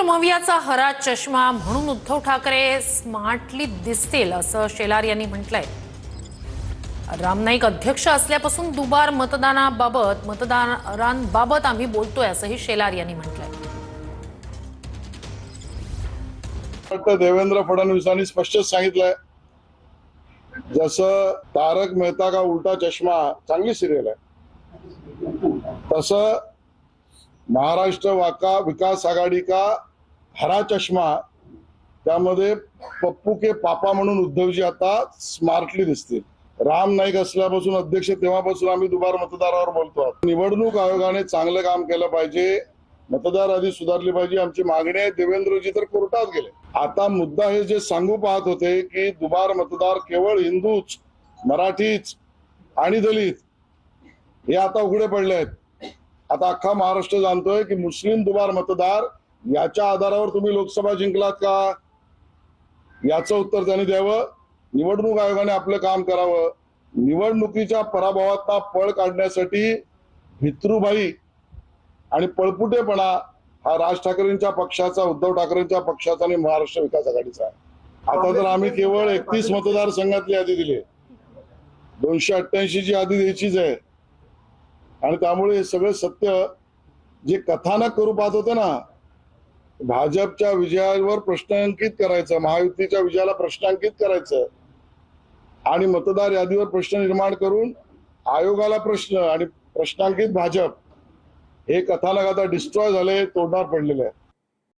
मवियाचा हरा चष्मा म्हणून उद्धव ठाकरे स्मार्टली दिसतील असं शेलार यांनी म्हटलंय। राम नाईक अध्यक्ष असल्यापासून दुबार मतदारांबाबत आम्ही बोलतोय असंही शेलार यांनी म्हटलंय। देवेंद्र फडणवीसांनी स्पष्ट सांगितलंय, जसं तारक मेहता का उल्टा चष्मा चांगली सिरियल आहे, तसं महाराष्ट्र विकास आघाडी का हरा चष्मा, त्यामध्ये पप्पू के पापा म्हणून उद्धवजी आता स्मार्टली दिसतील। राम नाईक असल्यापासून अध्यक्ष तेव्हापासून आम्ही दुबार मतदारावर बोलतो आहोत। निवडणूक आयोगाने चांगलं काम केलं पाहिजे, मतदार आधी सुधारली पाहिजे, आमची मागणी आहे। देवेंद्रजी तर कोर्टात गेले। आता मुद्दा हे जे सांगू पाहत होते की दुबार मतदार केवळ हिंदूच, मराठीच आणि दलित, हे आता उघडे पडले आहेत। आता अख्खा महाराष्ट्र जाणतोय की मुस्लिम दुबार मतदार याच्या आधारावर तुम्ही लोकसभा जिंकलात का, याचं उत्तर त्यांनी द्यावं। निवडणूक आयोगाने आपलं काम करावं। निवडणुकीच्या पराभवाचा पळ काढण्यासाठी भित्रूभाई आणि पळपुटेपणा हा राज ठाकरेंच्या पक्षाचा, उद्धव ठाकरेंच्या पक्षाचा आणि महाराष्ट्र विकास आघाडीचा आहे। आता तर आम्ही केवळ 31 मतदारसंघातली यादी दिली, 288 ची यादी द्यायचीच आहे। आणि त्यामुळे हे सगळं सत्य जे कथानक करू पाहत होते ना, भाजपच्या विजयावर प्रश्नांकित करायचं, महायुतीच्या विजयाला प्रश्नांकित करायचं आणि मतदार यादीवर प्रश्न निर्माण करून आयोगाला प्रश्न आणि प्रश्नांकित भाजप, हे कथानक आता डिस्ट्रॉय झाले, तोडणार पडलेले आहे।